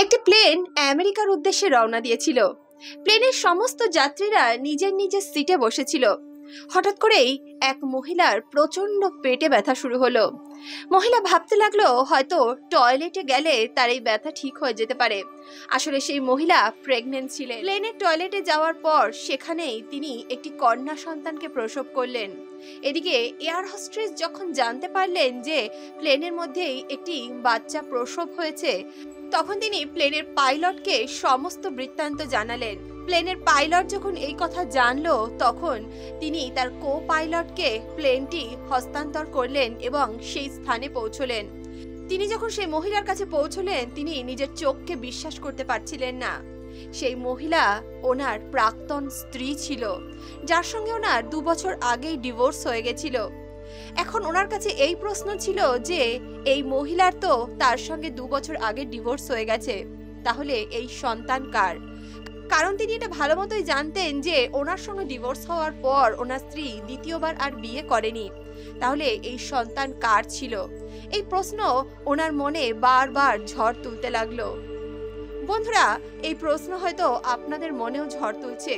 একটি প্লেন আমেরিকার উদ্দেশ্যে রওনা দিয়েছিল। প্লেনের সমস্ত যাত্রীরা নিজের নিজের সিটে বসেছিল। হঠাৎ করেই এক মহিলার প্রচন্ড পেটে ব্যথা শুরু হলো। মহিলা ভাবতে লাগলো হয়তো টয়লেটে গেলে তার এই ব্যথা ঠিক হয়ে যেতে পারে। আসলে সেই মহিলা প্রেগনেন্ট ছিলেন। প্লেনের টয়লেটে যাওয়ার পর সেখানেই তিনি একটি কন্যা সন্তানকে প্রসব করলেন। এদিকে এয়ার হোস্টেস যখন জানতে পারলেন যে প্লেনের মধ্যেই একটি বাচ্চা প্রসব হয়েছে, তখন তিনি প্লেনের পাইলটকে সমস্ত বৃত্তান্ত জানালেন। প্লেনের পাইলট যখন এই কথা জানলো, তখন তিনি তার কো পাইলটকে প্লেনটি হস্তান্তর করলেন এবং সেই স্থানে পৌঁছলেন। তিনি যখন সেই মহিলার কাছে পৌঁছলেন, তিনি নিজের চোখকে বিশ্বাস করতে পারছিলেন না। সেই মহিলা ওনার প্রাক্তন স্ত্রী ছিল, যার সঙ্গে ওনার 2 বছর আগেই ডিভোর্স হয়ে গেছিল। এখন ওনার কাছে এই প্রশ্ন ছিল যে এই মহিলার তো তার সঙ্গে 2 বছর আগে ডিভোর্স হয়ে গেছে, তাহলে এই সন্তান কার? কারণ তিনি এটা ভালো মতোই জানতেন যে ওনার সঙ্গে ডিভোর্স হওয়ার পর ওনার স্ত্রী দ্বিতীয়বার আর বিয়ে করেনি। তাহলে এই সন্তান কার ছিল? এই প্রশ্ন ওনার মনে বারবার ঝড় তুলতে লাগলো। বন্ধুরা, এই প্রশ্ন হয়তো আপনাদের মনেও ঝড় তুলছে।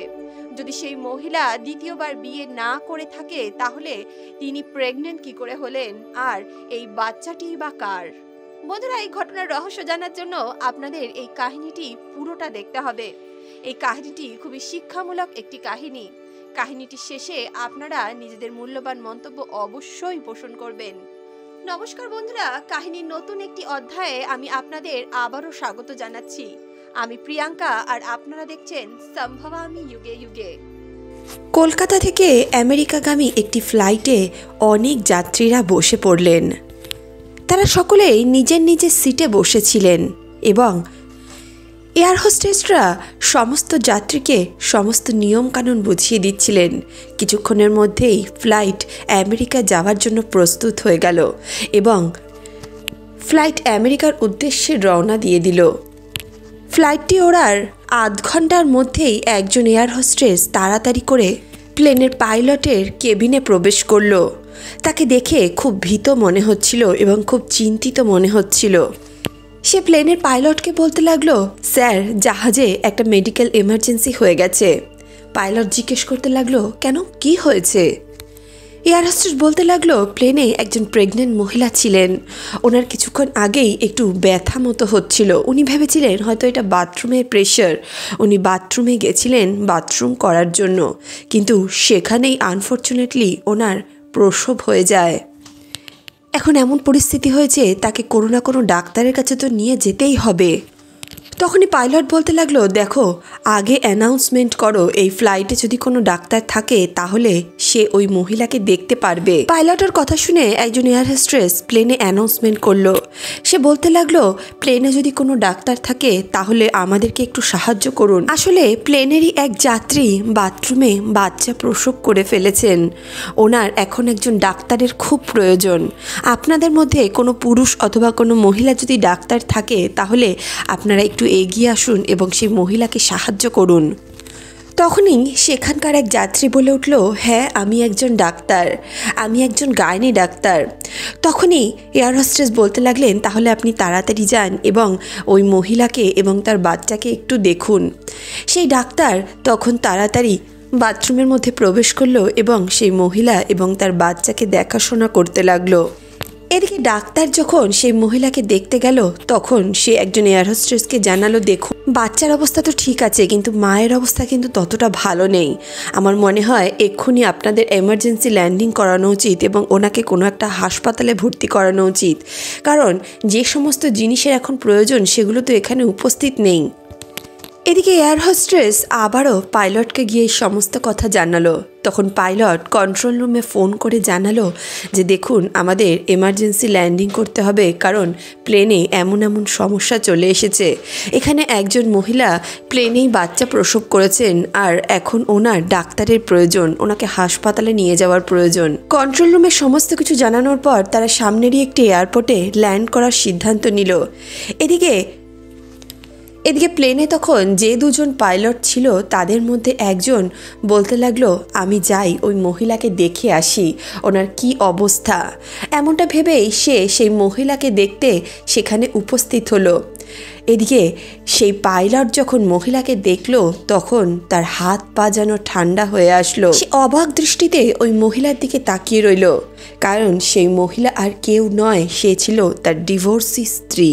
যদি সেই মহিলা দ্বিতীয়বার বিয়ে না করে থাকে, তাহলে তিনি প্রেগনেন্ট কি করে হলেন? আর এই বাচ্চাটি বা কার? বন্ধুরা, এই ঘটনার রহস্য জানার জন্য আপনাদের এই কাহিনীটি পুরোটা দেখতে হবে। এই কাহিনীটি খুবই শিক্ষামূলক একটি কাহিনী। কাহিনীটির শেষে আপনারা নিজেদের মূল্যবান মন্তব্য অবশ্যই পোষণ করবেন। নমস্কার বন্ধুরা, কাহিনীর নতুন একটি অধ্যায়ে আমি আপনাদের আবারও স্বাগত জানাচ্ছি। আমি প্রিয়াঙ্কা, আর আপনারা দেখছেন সম্ভবামি যুগে যুগে। কলকাতা থেকে আমেরিকাগামী একটি ফ্লাইটে অনেক যাত্রীরা বসে পড়লেন। তারা সকলেই নিজের নিজের সিটে বসেছিলেন এবং এয়ার হোস্টেসরা সমস্ত যাত্রীকে সমস্ত নিয়মকানুন বুঝিয়ে দিচ্ছিলেন। কিছুক্ষণের মধ্যেই ফ্লাইট আমেরিকা যাওয়ার জন্য প্রস্তুত হয়ে গেল এবং ফ্লাইট আমেরিকার উদ্দেশ্যে রওনা দিয়ে দিল। ফ্লাইটটি ওড়ার আধ ঘন্টার মধ্যেই একজন এয়ার হোস্টেস তাড়াতাড়ি করে প্লেনের পাইলটের কেবিনে প্রবেশ করল। তাকে দেখে খুব ভীত মনে হচ্ছিল এবং খুব চিন্তিত মনে হচ্ছিল। সে প্লেনের পাইলটকে বলতে লাগলো, স্যার, জাহাজে একটা মেডিকেল এমার্জেন্সি হয়ে গেছে। পাইলট জিজ্ঞেস করতে লাগলো, কেন, কি হয়েছে? এয়ার হোস্টেস বলতে লাগলো, প্লেনে একজন প্রেগনেন্ট মহিলা ছিলেন। ওনার কিছুক্ষণ আগেই একটু ব্যথা মতো হচ্ছিল। উনি ভেবেছিলেন হয়তো এটা বাথরুমের প্রেশার। উনি বাথরুমে গেছিলেন বাথরুম করার জন্য, কিন্তু সেখানেই আনফর্চুনেটলি ওনার প্রসব হয়ে যায়। এখন এমন পরিস্থিতি হয়েছে, তাকে কোনো না কোনো ডাক্তারের কাছে তো নিয়ে যেতেই হবে। তখনই পাইলট বলতে লাগলো, দেখো, আগে অ্যানাউন্সমেন্ট করো, এই ফ্লাইটে যদি কোনো ডাক্তার থাকে তাহলে সে ওই মহিলাকে দেখতে পারবে। পাইলটের কথা শুনে একজন এয়ার হোস্টেস প্লেনে অ্যানাউন্সমেন্ট করলো। সে বলতে লাগলো, প্লেনে যদি কোনো ডাক্তার থাকে তাহলে আমাদেরকে একটু সাহায্য করুন। আসলে প্লেনেরই এক যাত্রী বাথরুমে বাচ্চা প্রসব করে ফেলেছেন। ওনার এখন একজন ডাক্তারের খুব প্রয়োজন। আপনাদের মধ্যে কোনো পুরুষ অথবা কোনো মহিলা যদি ডাক্তার থাকে তাহলে আপনারা একটু এগিয়ে আসুন এবং সেই মহিলাকে সাহায্য করুন। তখনই সেখানকার এক যাত্রী বলে উঠল, হ্যাঁ, আমি একজন ডাক্তার, আমি একজন গাইনি ডাক্তার। তখনই এয়ার হোস্টেস বলতে লাগলেন, তাহলে আপনি তাড়াতাড়ি যান এবং ওই মহিলাকে এবং তার বাচ্চাকে একটু দেখুন। সেই ডাক্তার তখন তাড়াতাড়ি বাথরুমের মধ্যে প্রবেশ করলো এবং সেই মহিলা এবং তার বাচ্চাকে দেখাশোনা করতে লাগলো। এদিকে ডাক্তার যখন সেই মহিলাকে দেখতে গেল, তখন সে একজন এয়ার হোস্টেসকে জানালো, দেখুন, বাচ্চার অবস্থা তো ঠিক আছে, কিন্তু মায়ের অবস্থা কিন্তু ততটা ভালো নেই। আমার মনে হয় এক্ষুনি আপনাদের এমার্জেন্সি ল্যান্ডিং করানো উচিত এবং ওনাকে কোনো একটা হাসপাতালে ভর্তি করানো উচিত, কারণ যে সমস্ত জিনিসের এখন প্রয়োজন সেগুলো তো এখানে উপস্থিত নেই। এদিকে এয়ার হোস্টেস আবারও পাইলটকে গিয়ে সমস্ত কথা জানালো। তখন পাইলট কন্ট্রোল রুমে ফোন করে জানালো যে দেখুন, আমাদের এমার্জেন্সি ল্যান্ডিং করতে হবে, কারণ প্লেনে এমন এমন সমস্যা চলে এসেছে। এখানে একজন মহিলা প্লেনেই বাচ্চা প্রসব করেছেন, আর এখন ওনার ডাক্তারের প্রয়োজন, ওনাকে হাসপাতালে নিয়ে যাওয়ার প্রয়োজন। কন্ট্রোল রুমে সমস্ত কিছু জানানোর পর তারা সামনেরই একটি এয়ারপোর্টে ল্যান্ড করার সিদ্ধান্ত নিল। এদিকে প্লেনে তখন যে দুজন পাইলট ছিল তাদের মধ্যে একজন বলতে লাগলো, আমি যাই ওই মহিলাকে দেখে আসি, ওনার কি অবস্থা। এমনটা ভেবেই সে সেই মহিলাকে দেখতে সেখানে উপস্থিত হলো। এদিকে সেই পাইলট যখন মহিলাকে দেখলো তখন তার হাত পা যেন ঠান্ডা হয়ে আসলো। সে অবাক দৃষ্টিতে ওই মহিলার দিকে তাকিয়ে রইল, কারণ সেই মহিলা আর কেউ নয়, সে ছিল তার ডিভোর্সি স্ত্রী,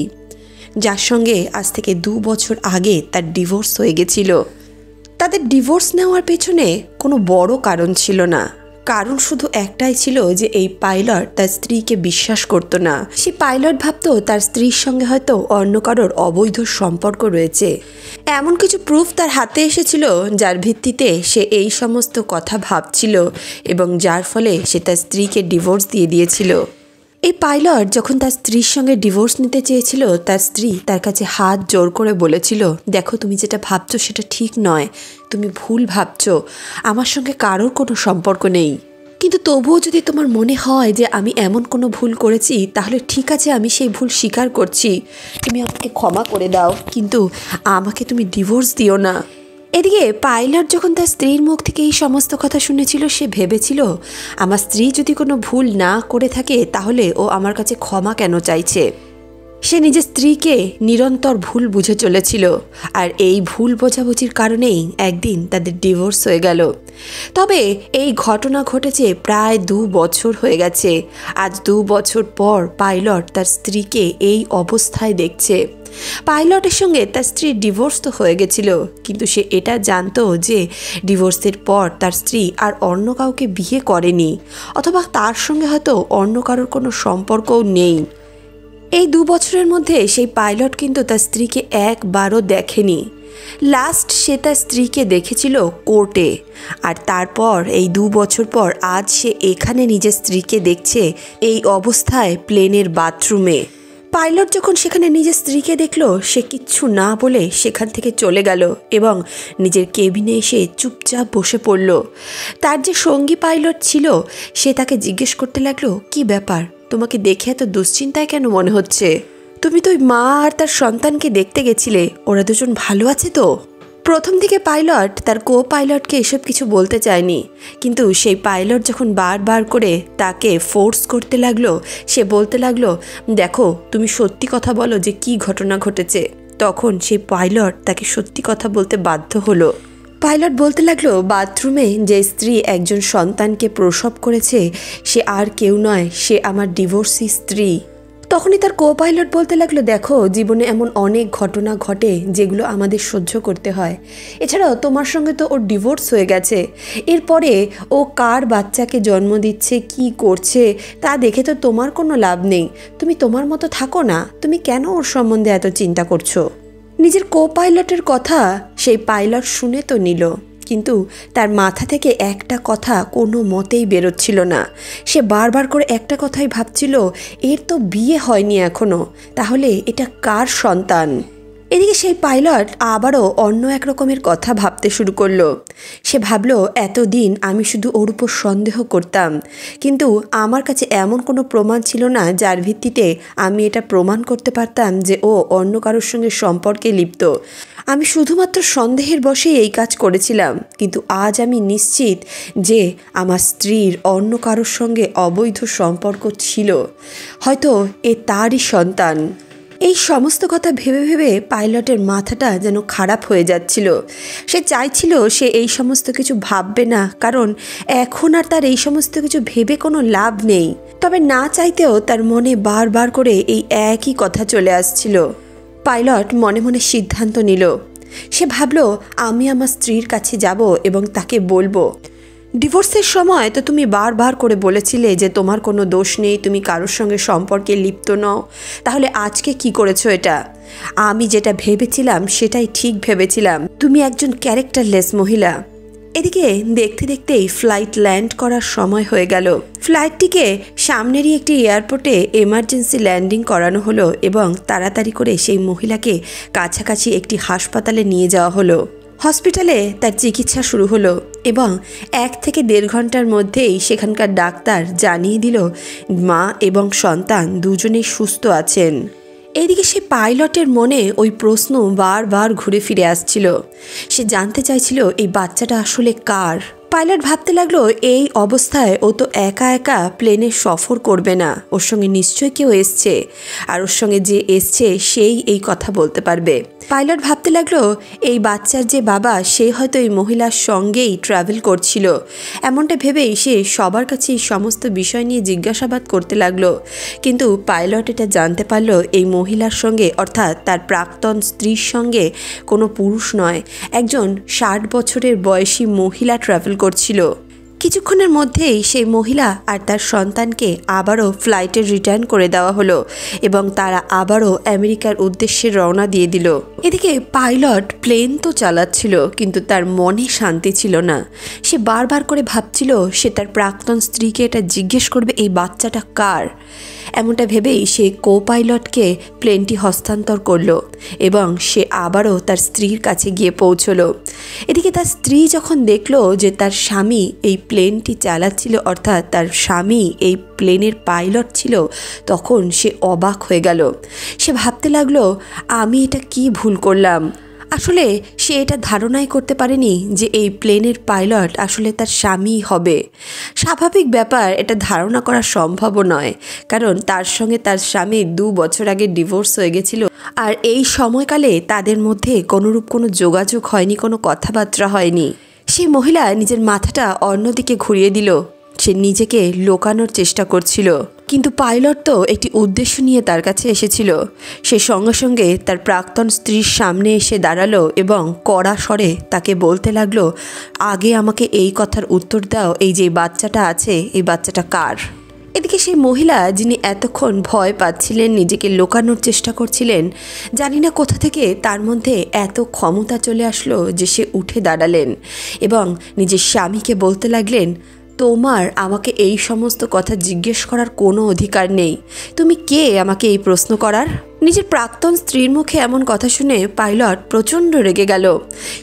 যার সঙ্গে আজ থেকে 2 বছর আগে তার ডিভোর্স হয়ে গেছিল। তাদের ডিভোর্স নেওয়ার পেছনে কোনো বড় কারণ ছিল না, কারণ শুধু একটাই ছিল যে এই পাইলট তার স্ত্রীকে বিশ্বাস করত না। সে পাইলট ভাবতো তার স্ত্রীর সঙ্গে হয়তো অন্য কারোর অবৈধ সম্পর্ক রয়েছে। এমন কিছু প্রুফ তার হাতে এসেছিল যার ভিত্তিতে সে এই সমস্ত কথা ভাবছিল এবং যার ফলে সে তার স্ত্রীকে ডিভোর্স দিয়ে দিয়েছিল। এই পাইলট যখন তার স্ত্রীর সঙ্গে ডিভোর্স নিতে চেয়েছিল, তার স্ত্রী তার কাছে হাত জোর করে বলেছিল, দেখো তুমি যেটা ভাবছো সেটা ঠিক নয়, তুমি ভুল ভাবছো, আমার সঙ্গে কারোর কোনো সম্পর্ক নেই। কিন্তু তবুও যদি তোমার মনে হয় যে আমি এমন কোনো ভুল করেছি, তাহলে ঠিক আছে, আমি সেই ভুল স্বীকার করছি, তুমি আমাকে ক্ষমা করে দাও, কিন্তু আমাকে তুমি ডিভোর্স দিও না। এদিকে পাইলট যখন তার স্ত্রীর মুখ থেকে এই সমস্ত কথা শুনেছিল, সে ভেবেছিল আমার স্ত্রী যদি কোনো ভুল না করে থাকে তাহলে ও আমার কাছে ক্ষমা কেন চাইছে। সে নিজের স্ত্রীকে নিরন্তর ভুল বুঝে চলেছিল, আর এই ভুল বোঝাবুঝির কারণেই একদিন তাদের ডিভোর্স হয়ে গেল। তবে এই ঘটনা ঘটেছে প্রায় 2 বছর হয়ে গেছে। আজ 2 বছর পর পাইলট তার স্ত্রীকে এই অবস্থায় দেখছে। পাইলটের সঙ্গে তার স্ত্রীর ডিভোর্স তো হয়ে গেছিল, কিন্তু সে এটা জানতো যে ডিভোর্সের পর তার স্ত্রী আর অন্য কাউকে বিয়ে করেনি, অথবা তার সঙ্গে হয়তো অন্য কারোর কোনো সম্পর্কও নেই। এই 2 বছরের মধ্যে সেই পাইলট কিন্তু তার স্ত্রীকে একবারও দেখেনি। লাস্ট সে তার স্ত্রীকে দেখেছিল কোর্টে, আর তারপর এই 2 বছর পর আজ সে এখানে নিজের স্ত্রীকে দেখছে এই অবস্থায় প্লেনের বাথরুমে। পাইলট যখন সেখানে নিজের স্ত্রীকে দেখলো, সে কিচ্ছু না বলে সেখান থেকে চলে গেল এবং নিজের কেবিনে এসে চুপচাপ বসে পড়ল। তার যে সঙ্গী পাইলট ছিল সে তাকে জিজ্ঞেস করতে লাগলো, কি ব্যাপার, তোমাকে দেখে এত দুশ্চিন্তায় কেন মনে হচ্ছে? তুমি তো ওই মা আর তার সন্তানকে দেখতে গেছিলে, ওরা দুজন ভালো আছে তো? প্রথম দিকে পাইলট তার কো পাইলটকে এসব কিছু বলতে চায়নি, কিন্তু সেই পাইলট যখন বারবার করে তাকে ফোর্স করতে লাগলো, সে বলতে লাগলো, দেখো তুমি সত্যি কথা বলো যে কি ঘটনা ঘটেছে। তখন সেই পাইলট তাকে সত্যি কথা বলতে বাধ্য হলো। পাইলট বলতে লাগলো, বাথরুমে যে স্ত্রী একজন সন্তানকে প্রসব করেছে সে আর কেউ নয়, সে আমার ডিভোর্সি স্ত্রী। তখনই তার কো পাইলট বলতে লাগলো, দেখো জীবনে এমন অনেক ঘটনা ঘটে যেগুলো আমাদের সহ্য করতে হয়, এছাড়াও তোমার সঙ্গে তো ওর ডিভোর্স হয়ে গেছে, এরপরে ও কার বাচ্চাকে জন্ম দিচ্ছে, কি করছে তা দেখে তো তোমার কোনো লাভ নেই, তুমি তোমার মতো থাকো না, তুমি কেন ওর সম্বন্ধে এত চিন্তা করছো? নিজের কো পাইলটের কথা সেই পাইলট শুনে তো নিল, কিন্তু তার মাথা থেকে একটা কথা কোনো মতেই বেরোচ্ছিল না। সে বারবার করে একটা কথাই ভাবছিল, এর তো বিয়ে হয়নি এখনো, তাহলে এটা কার সন্তান? এদিকে সেই পাইলট আবারও অন্য এক রকমের কথা ভাবতে শুরু করলো। সে ভাবলো, এতদিন আমি শুধু ওর উপর সন্দেহ করতাম, কিন্তু আমার কাছে এমন কোনো প্রমাণ ছিল না যার ভিত্তিতে আমি এটা প্রমাণ করতে পারতাম যে ও অন্য কারোর সঙ্গে সম্পর্কে লিপ্ত। আমি শুধুমাত্র সন্দেহের বশেই এই কাজ করেছিলাম, কিন্তু আজ আমি নিশ্চিত যে আমার স্ত্রীর অন্য কারোর সঙ্গে অবৈধ সম্পর্ক ছিল, হয়তো এ তারই সন্তান। এই সমস্ত কথা ভেবে ভেবে পাইলটের মাথাটা যেন খারাপ হয়ে যাচ্ছিল। সে চাইছিল সে এই সমস্ত কিছু ভাববে না, কারণ এখন আর তার এই সমস্ত কিছু ভেবে কোনো লাভ নেই। তবে না চাইতেও তার মনে বারবার করে এই একই কথা চলে আসছিল। পাইলট মনে মনে সিদ্ধান্ত নিল। সে ভাবল, আমি আমার স্ত্রীর কাছে যাব এবং তাকে বলবো, ডিভোর্সের সময় তো তুমি বারবার করে বলেছিলে যে তোমার কোনো দোষ নেই, তুমি কারোর সঙ্গে সম্পর্কে লিপ্ত নও, তাহলে আজকে কি করেছো এটা? আমি যেটা ভেবেছিলাম সেটাই ঠিক ভেবেছিলাম, তুমি একজন ক্যারেক্টারলেস মহিলা। এদিকে দেখতে দেখতেই ফ্লাইট ল্যান্ড করার সময় হয়ে গেল। ফ্লাইটটিকে সামনেরই একটি এয়ারপোর্টে এমার্জেন্সি ল্যান্ডিং করানো হলো এবং তাড়াতাড়ি করে সেই মহিলাকে কাছাকাছি একটি হাসপাতালে নিয়ে যাওয়া হলো। হসপিটালে তার চিকিৎসা শুরু হলো এবং 1 থেকে 1.5 ঘন্টার মধ্যেই সেখানকার ডাক্তার জানিয়ে দিল মা এবং সন্তান দুজনেই সুস্থ আছেন। এদিকে সে পাইলটের মনে ওই প্রশ্ন বারবার ঘুরে ফিরে আসছিল। সে জানতে চাইছিল এই বাচ্চাটা আসলে কার। পাইলট ভাবতে লাগলো এই অবস্থায় ও তো একা একা প্লেনে সফর করবে না, ওর সঙ্গে নিশ্চয়ই কেউ এসছে, আর ওর সঙ্গে যে এসছে সেই এই কথা বলতে পারবে। পাইলট ভাবতে লাগলো এই বাচ্চার যে বাবা সে হয়তো এই মহিলার সঙ্গেই ট্রাভেল করছিল। এমনটা ভেবেই সে সবার কাছে এই সমস্ত বিষয় নিয়ে জিজ্ঞাসাবাদ করতে লাগলো। কিন্তু পাইলট এটা জানতে পারলো এই মহিলার সঙ্গে অর্থাৎ তার প্রাক্তন স্ত্রীর সঙ্গে কোনো পুরুষ নয়, একজন 60 বছরের বয়সী মহিলা ট্রাভেল করছিল। কিছুক্ষণের মধ্যেই সেই মহিলা আর তার সন্তানকে আবারও ফ্লাইটে রিটার্ন করে দেওয়া হলো এবং তারা আবারও আমেরিকার উদ্দেশ্যে রওনা দিয়ে দিল। এদিকে পাইলট প্লেন তো চালাচ্ছিল কিন্তু তার মনে শান্তি ছিল না। সে বারবার করে ভাবছিল সে তার প্রাক্তন স্ত্রীকে এটা জিজ্ঞেস করবে এই বাচ্চাটা কার। এমনটা ভেবেই সে কো পাইলটকে প্লেনটি হস্তান্তর করলো এবং সে আবারও তার স্ত্রীর কাছে গিয়ে পৌঁছলো। এদিকে তার স্ত্রী যখন দেখলো যে তার স্বামী এই প্লেনটি চালাচ্ছিল অর্থাৎ তার স্বামী এই প্লেনের পাইলট ছিল, তখন সে অবাক হয়ে গেল। সে ভাবতে লাগলো আমি এটা কি ভুল করলাম। আসলে সে এটা ধারণাই করতে পারেনি যে এই প্লেনের পাইলট আসলে তার স্বামী হবে। স্বাভাবিক ব্যাপার, এটা ধারণা করা সম্ভবও নয়, কারণ তার সঙ্গে তার স্বামীর 2 বছর আগে ডিভোর্স হয়ে গেছিল আর এই সময়কালে তাদের মধ্যে কোনোরূপ কোনো যোগাযোগ হয়নি, কোনো কথাবার্তা হয়নি। সেই মহিলা নিজের মাথাটা অন্যদিকে ঘুরিয়ে দিল, সে নিজেকে লুকানোর চেষ্টা করছিল। কিন্তু পাইলট তো একটি উদ্দেশ্য নিয়ে তার কাছে এসেছিল। সে সঙ্গে সঙ্গে তার প্রাক্তন স্ত্রীর সামনে এসে দাঁড়ালো এবং কড়া স্বরে তাকে বলতে লাগলো আগে আমাকে এই কথার উত্তর দাও, এই যে বাচ্চাটা আছে এই বাচ্চাটা কার। এদিকে সেই মহিলা যিনি এতক্ষণ ভয় পাচ্ছিলেন, নিজেকে লুকানোর চেষ্টা করছিলেন, জানি না কোথা থেকে তার মধ্যে এত ক্ষমতা চলে আসলো যে সে উঠে দাঁড়ালেন এবং নিজের স্বামীকে বলতে লাগলেন তোমার আমাকে এই সমস্ত কথা জিজ্ঞেস করার কোনো অধিকার নেই। তুমি কে আমাকে এই প্রশ্ন করার? নিজের প্রাক্তন স্ত্রীর মুখে এমন কথা শুনে পাইলট প্রচণ্ড রেগে গেল।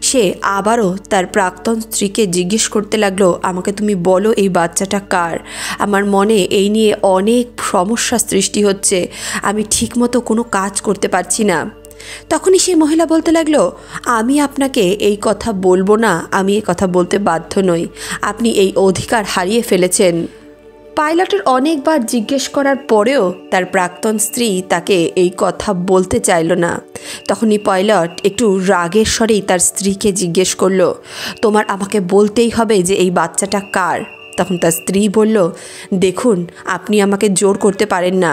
সে আবারও তার প্রাক্তন স্ত্রীকে জিজ্ঞেস করতে লাগলো আমাকে তুমি বলো এই বাচ্চাটা কার। আমার মনে এই নিয়ে অনেক সমস্যা সৃষ্টি হচ্ছে, আমি ঠিকমতো কোনো কাজ করতে পারছি না। তখনই সেই মহিলা বলতে লাগলো আমি আপনাকে এই কথা বলবো না, আমি এই কথা বলতে বাধ্য নই, আপনি এই অধিকার হারিয়ে ফেলেছেন। পাইলটের অনেকবার জিজ্ঞেস করার পরেও তার প্রাক্তন স্ত্রী তাকে এই কথা বলতে চাইল না। তখনই পাইলট একটু রাগের স্বরেই তার স্ত্রীকে জিজ্ঞেস করলো তোমার আমাকে বলতেই হবে যে এই বাচ্চাটা কার। তখন তার স্ত্রী বলল দেখুন আপনি আমাকে জোর করতে পারেন না,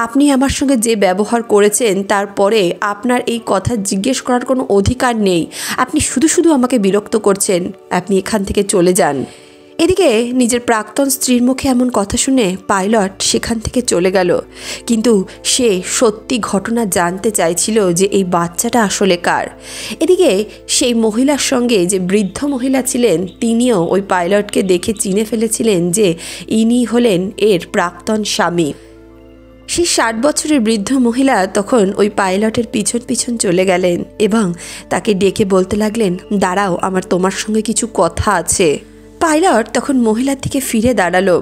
আপনি আমার সঙ্গে যে ব্যবহার করেছেন তারপরে আপনার এই কথা জিজ্ঞেস করার কোনো অধিকার নেই, আপনি শুধু শুধু আমাকে বিরক্ত করছেন, আপনি এখান থেকে চলে যান। এদিকে নিজের প্রাক্তন স্ত্রীর মুখে এমন কথা শুনে পাইলট সেখান থেকে চলে গেল। কিন্তু সে সত্যি ঘটনা জানতে চাইছিল যে এই বাচ্চাটা আসলে কার। এদিকে সেই মহিলার সঙ্গে যে বৃদ্ধ মহিলা ছিলেন তিনিও ওই পাইলটকে দেখে চিনে ফেলেছিলেন যে ইনি হলেন এর প্রাক্তন স্বামী। সেই 60 বছরের বৃদ্ধ মহিলা তখন ওই পাইলটের পিছন পিছন চলে গেলেন এবং তাকে ডেকে বলতে লাগলেন দাঁড়াও, আমার তোমার সঙ্গে কিছু কথা আছে। পাইলট তখন মহিলার দিকে ফিরে দাঁড়ালো।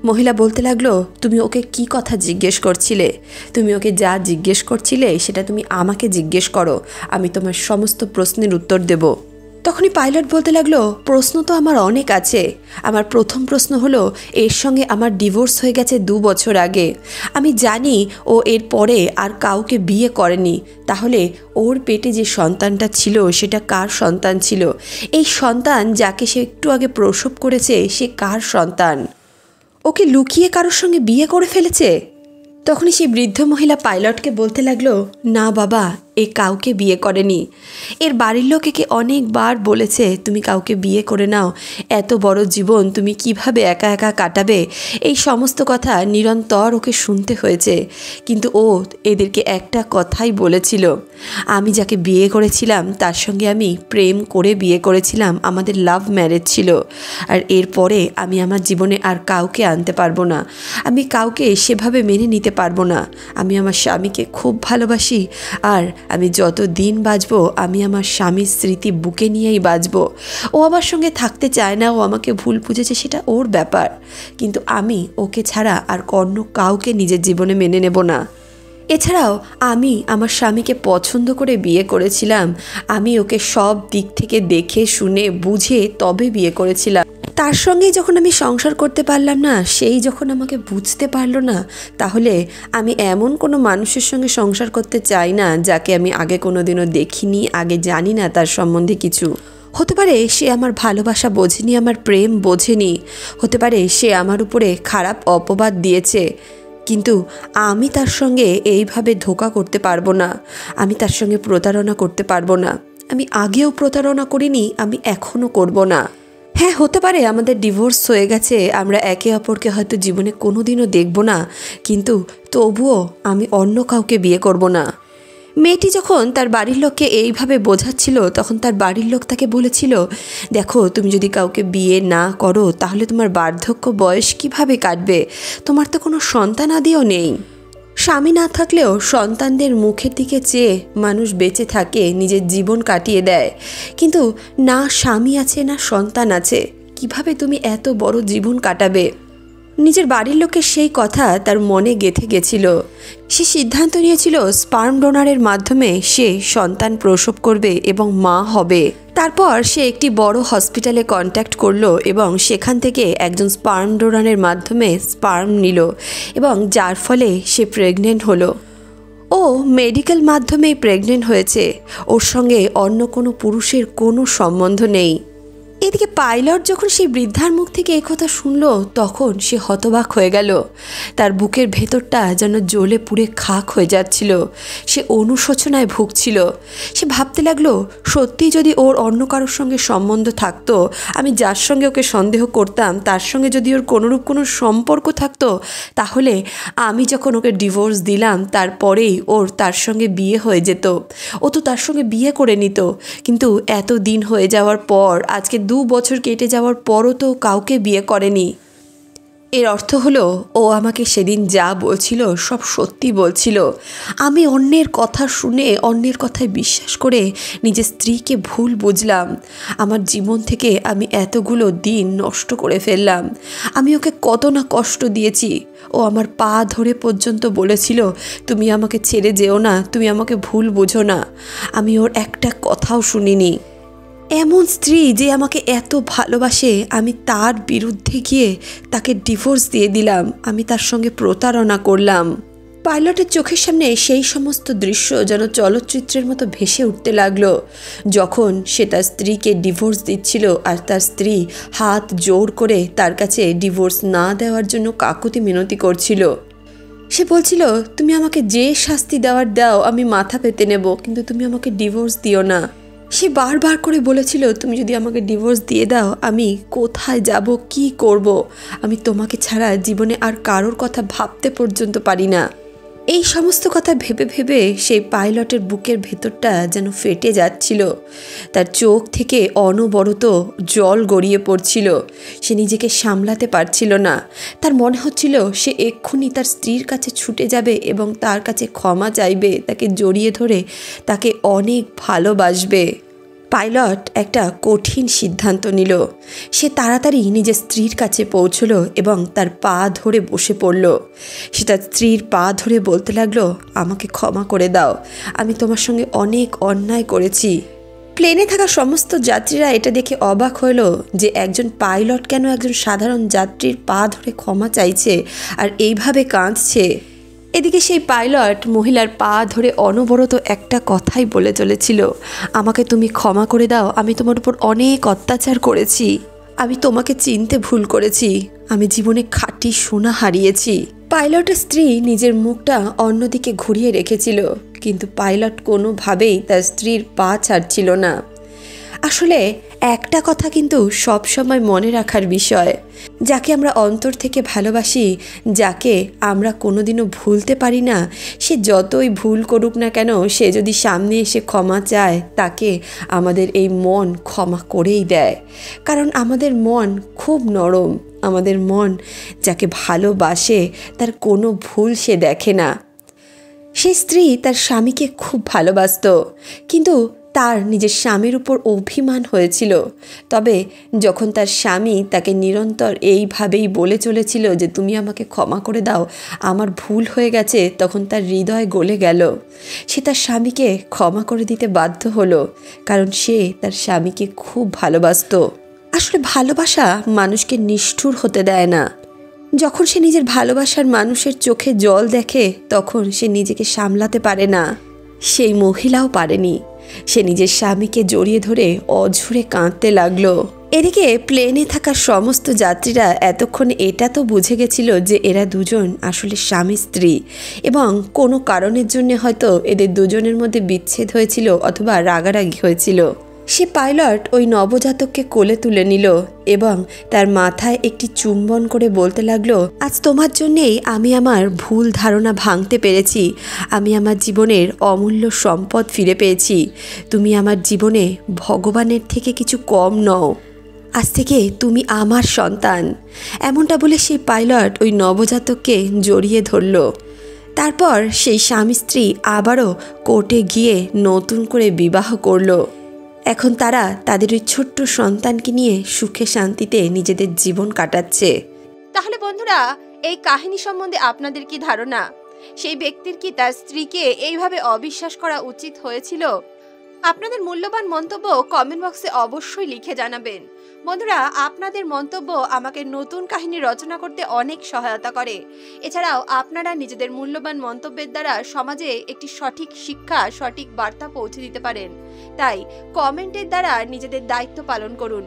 মহিলা বলতে লাগলো তুমি ওকে কি কথা জিজ্ঞেস করছিলে? তুমি ওকে যা জিজ্ঞেস করছিলে সেটা তুমি আমাকে জিজ্ঞেস করো, আমি তোমার সমস্ত প্রশ্নের উত্তর দেব। তখনই পাইলট বলতে লাগলো প্রশ্ন তো আমার অনেক আছে। আমার প্রথম প্রশ্ন হলো এর সঙ্গে আমার ডিভোর্স হয়ে গেছে 2 বছর আগে, আমি জানি ও এর পরে আর কাউকে বিয়ে করেনি, তাহলে ওর পেটে যে সন্তানটা ছিল সেটা কার সন্তান ছিল? এই সন্তান যাকে সে একটু আগে প্রসব করেছে সে কার সন্তান? ওকে লুকিয়ে কারোর সঙ্গে বিয়ে করে ফেলেছে? তখনই সেই বৃদ্ধ মহিলা পাইলটকে বলতে লাগলো না বাবা, এ কাউকে বিয়ে করেনি। এর বাড়ির লোক একে অনেকবার বলেছে তুমি কাউকে বিয়ে করে নাও, এত বড় জীবন তুমি কিভাবে একা একা কাটাবে, এই সমস্ত কথা নিরন্তর ওকে শুনতে হয়েছে। কিন্তু ও এদেরকে একটা কথাই বলেছিল, আমি যাকে বিয়ে করেছিলাম তার সঙ্গে আমি প্রেম করে বিয়ে করেছিলাম, আমাদের লাভ ম্যারেজ ছিল, আর এরপরে আমি আমার জীবনে আর কাউকে আনতে পারবো না, আমি কাউকে সেভাবে মেনে নিতে পারবো না। আমি আমার স্বামীকে খুব ভালোবাসি, আর আমি যত দিন বাঁচবো আমি আমার স্বামীর স্মৃতি বুকে নিয়েই বাঁচবো। ও আমার সঙ্গে থাকতে চায় না, ও আমাকে ভুল বুঝেছে, সেটা ওর ব্যাপার, কিন্তু আমি ওকে ছাড়া আর অন্য কাউকে নিজের জীবনে মেনে নেব না। এছাড়াও আমি আমার স্বামীকে পছন্দ করে বিয়ে করেছিলাম। আমি ওকে সব দিক থেকে দেখে শুনে বুঝে তবে বিয়ে করেছিলাম। তার সঙ্গেই যখন আমি সংসার করতে পারলাম না, সেই যখন আমাকে বুঝতে পারলো না, তাহলে আমি এমন কোনো মানুষের সঙ্গে সংসার করতে চাই না যাকে আমি আগে কোনো দিনও দেখিনি, আগে জানি না তার সম্বন্ধে কিছু। হতে পারে সে আমার ভালোবাসা বোঝেনি, আমার প্রেম বোঝেনি, হতে পারে সে আমার উপরে খারাপ অপবাদ দিয়েছে, কিন্তু আমি তার সঙ্গে এইভাবে ধোঁকা করতে পারবো না, আমি তার সঙ্গে প্রতারণা করতে পারবো না। আমি আগেও প্রতারণা করিনি, আমি এখনও করব না। হ্যাঁ, হতে পারে আমাদের ডিভোর্স হয়ে গেছে, আমরা একে অপরকে হয়তো জীবনে কোনো দিনও দেখব না, কিন্তু তবুও আমি অন্য কাউকে বিয়ে করব না। মেয়েটি যখন তার বাড়ির লোককে এইভাবে বোঝাচ্ছিল, তখন তার বাড়ির লোক তাকে বলেছিল, দেখো তুমি যদি কাউকে বিয়ে না করো তাহলে তোমার বার্ধক্য বয়স কিভাবে কাটবে, তোমার তো কোনো সন্তানাদিও নেই। স্বামী না থাকলেও সন্তানদের মুখের দিকে চেয়ে মানুষ বেঁচে থাকে, নিজের জীবন কাটিয়ে দেয়, কিন্তু না স্বামী আছে না সন্তান আছে, কিভাবে তুমি এত বড় জীবন কাটাবে? নিজের বাড়ির লোকের সেই কথা তার মনে গেঁথে গেছিল। সে সিদ্ধান্ত নিয়েছিল স্পার্ম ডোনারের মাধ্যমে সে সন্তান প্রসব করবে এবং মা হবে। তারপর সে একটি বড় হসপিটালে কন্ট্যাক্ট করলো এবং সেখান থেকে একজন স্পার্ম ডোনারের মাধ্যমে স্পার্ম নিল এবং যার ফলে সে প্রেগনেন্ট হলো। ও মেডিকেল মাধ্যমেই প্রেগনেন্ট হয়েছে, ওর সঙ্গে অন্য কোনো পুরুষের কোনো সম্বন্ধ নেই। এদিকে পাইলট যখন সেই বৃদ্ধার মুখ থেকে একথা শুনলো, তখন সে হতবাক হয়ে গেল। তার বুকের ভেতরটা যেন জ্বলে পুড়ে খাক হয়ে যাচ্ছিল। সে অনুশোচনায় ভুগছিল। সে ভাবতে লাগলো, সত্যি যদি ওর অন্য কারোর সঙ্গে সম্বন্ধ থাকতো, আমি যার সঙ্গে ওকে সন্দেহ করতাম তার সঙ্গে যদি ওর কোনোরূপ কোনো সম্পর্ক থাকতো, তাহলে আমি যখন ওকে ডিভোর্স দিলাম তারপরেই ওর তার সঙ্গে বিয়ে হয়ে যেত, ও তো তার সঙ্গে বিয়ে করে নিত। কিন্তু এত দিন হয়ে যাওয়ার পর, আজকে 2 বছর কেটে যাওয়ার পরও তো কাউকে বিয়ে করেনি। এর অর্থ হলো ও আমাকে সেদিন যা বলছিল সব সত্যি বলছিল। আমি অন্যের কথা শুনে, অন্যের কথায় বিশ্বাস করে নিজের স্ত্রীকে ভুল বুঝলাম। আমার জীবন থেকে আমি এতগুলো দিন নষ্ট করে ফেললাম। আমি ওকে কত না কষ্ট দিয়েছি। ও আমার পা ধরে পর্যন্ত বলেছিল, তুমি আমাকে ছেড়ে যেও না, তুমি আমাকে ভুল বুঝো না। আমি ওর একটা কথাও শুনিনি। এমন স্ত্রী যে আমাকে এত ভালোবাসে, আমি তার বিরুদ্ধে গিয়ে তাকে ডিভোর্স দিয়ে দিলাম, আমি তার সঙ্গে প্রতারণা করলাম। পাইলটের চোখের সামনে সেই সমস্ত দৃশ্য যেন চলচ্চিত্রের মতো ভেসে উঠতে লাগলো, যখন সে তার স্ত্রীকে ডিভোর্স দিচ্ছিল আর তার স্ত্রী হাত জোর করে তার কাছে ডিভোর্স না দেওয়ার জন্য কাকুতি মিনতি করছিল। সে বলছিল, তুমি আমাকে যে শাস্তি দেওয়ার দাও, আমি মাথা পেতে নেব, কিন্তু তুমি আমাকে ডিভোর্স দিও না। সে বারবার করে বলেছিল, তুমি যদি আমাকে ডিভোর্স দিয়ে দাও, আমি কোথায় যাব, কি করব? আমি তোমাকে ছাড়া জীবনে আর কারোর কথা ভাবতে পর্যন্ত পারি না। এই সমস্ত কথা ভেবে ভেবে সেই পাইলটের বুকের ভেতরটা যেন ফেটে যাচ্ছিল। তার চোখ থেকে অনবরত জল গড়িয়ে পড়ছিল। সে নিজেকে সামলাতে পারছিল না। তার মনে হচ্ছিল সে এক্ষুনি তার স্ত্রীর কাছে ছুটে যাবে এবং তার কাছে ক্ষমা চাইবে, তাকে জড়িয়ে ধরে তাকে অনেক ভালোবাসবে। পাইলট একটা কঠিন সিদ্ধান্ত নিল। সে তাড়াতাড়ি নিজের স্ত্রীর কাছে পৌঁছলো এবং তার পা ধরে বসে পড়ল। সে তার স্ত্রীর পা ধরে বলতে লাগলো, আমাকে ক্ষমা করে দাও, আমি তোমার সঙ্গে অনেক অন্যায় করেছি। প্লেনে থাকা সমস্ত যাত্রীরা এটা দেখে অবাক হলো যে একজন পাইলট কেন একজন সাধারণ যাত্রীর পা ধরে ক্ষমা চাইছে আর এইভাবে কাঁদছে। এদিকে সেই পাইলট মহিলার পা ধরে অনবরত একটা কথাই বলে চলেছিল, আমাকে তুমি ক্ষমা করে দাও, আমি তোমার উপর অনেক অত্যাচার করেছি, আমি তোমাকে চিনতে ভুল করেছি, আমি জীবনে খাঁটি সোনা হারিয়েছি। পাইলটের স্ত্রী নিজের মুখটা অন্যদিকে ঘুরিয়ে রেখেছিল, কিন্তু পাইলট কোনোভাবেই তার স্ত্রীর পা ছাড়ছিল না। আসলে একটা কথা কিন্তু সব সময় মনে রাখার বিষয়, যাকে আমরা অন্তর থেকে ভালোবাসি, যাকে আমরা কোনোদিনও ভুলতে পারি না, সে যতই ভুল করুক না কেন, সে যদি সামনে এসে ক্ষমা চায়, তাকে আমাদের এই মন ক্ষমা করেই দেয়। কারণ আমাদের মন খুব নরম, আমাদের মন যাকে ভালোবাসে তার কোনো ভুল সে দেখে না। সে স্ত্রী তার স্বামীকে খুব ভালোবাসত, কিন্তু তার নিজের স্বামীর উপর অভিমান হয়েছিল। তবে যখন তার স্বামী তাকে নিরন্তর এইভাবেই বলে চলেছিল যে তুমি আমাকে ক্ষমা করে দাও, আমার ভুল হয়ে গেছে, তখন তার হৃদয় গলে গেল। সে তার স্বামীকে ক্ষমা করে দিতে বাধ্য হলো, কারণ সে তার স্বামীকে খুব ভালোবাসতো। আসলে ভালোবাসা মানুষকে নিষ্ঠুর হতে দেয় না। যখন সে নিজের ভালোবাসার মানুষের চোখে জল দেখে, তখন সে নিজেকে সামলাতে পারে না। সেই মহিলাও পারেনি। সে নিজের স্বামীকে জড়িয়ে ধরে অঝরে কাঁদতে লাগলো। এদিকে প্লেনে থাকা সমস্ত যাত্রীরা এতক্ষণ এটা তো বুঝে গেছিল যে এরা দুজন আসলে স্বামী স্ত্রী, এবং কোনো কারণের জন্য হয়তো এদের দুজনের মধ্যে বিচ্ছেদ হয়েছিল অথবা রাগারাগি হয়েছিল। সে পাইলট ওই নবজাতককে কোলে তুলে নিল এবং তার মাথায় একটি চুম্বন করে বলতে লাগলো, আজ তোমার জন্যেই আমি আমার ভুল ধারণা ভাঙতে পেরেছি। আমি আমার জীবনের অমূল্য সম্পদ ফিরে পেয়েছি। তুমি আমার জীবনে ভগবানের থেকে কিছু কম নও। আজ থেকে তুমি আমার সন্তান। এমনটা বলে সেই পাইলট ওই নবজাতককে জড়িয়ে ধরল। তারপর সেই স্বামী স্ত্রী আবারও কোর্টে গিয়ে নতুন করে বিবাহ করল। এখন তারা তাদের ওই ছোট্ট সন্তানকে নিয়ে সুখে শান্তিতে নিজেদের জীবন কাটাচ্ছে। তাহলে বন্ধুরা, এই কাহিনী সম্বন্ধে আপনাদের কি ধারণা? সেই ব্যক্তির কি তার স্ত্রীকে এইভাবে অবিশ্বাস করা উচিত হয়েছিল? আপনাদের মূল্যবান মন্তব্য কমেন্ট বক্সে অবশ্যই লিখে জানাবেন। বন্ধুরা, আপনাদের মন্তব্য আমাকে নতুন কাহিনী রচনা করতে অনেক সহায়তা করে। এছাড়াও আপনারা নিজেদের মূল্যবান মন্তব্যের দ্বারা সমাজে একটি সঠিক শিক্ষা, সঠিক বার্তা পৌঁছে দিতে পারেন। তাই কমেন্টের দ্বারা নিজেদের দায়িত্ব পালন করুন।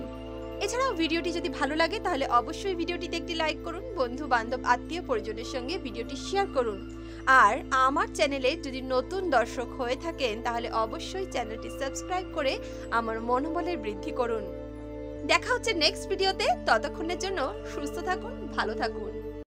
এছাড়াও ভিডিওটি যদি ভালো লাগে তাহলে অবশ্যই ভিডিওটিতে একটি লাইক করুন, বন্ধু বান্ধব আত্মীয় পরিজনের সঙ্গে ভিডিওটি শেয়ার করুন। আর আমার চ্যানেলে যদি নতুন দর্শক হয়ে থাকেন তাহলে অবশ্যই চ্যানেলটি সাবস্ক্রাইব করে আমার মনোবলের বৃদ্ধি করুন। দেখা হচ্ছে নেক্সট ভিডিওতে। ততক্ষণের জন্য সুস্থ থাকুন, ভালো থাকুন।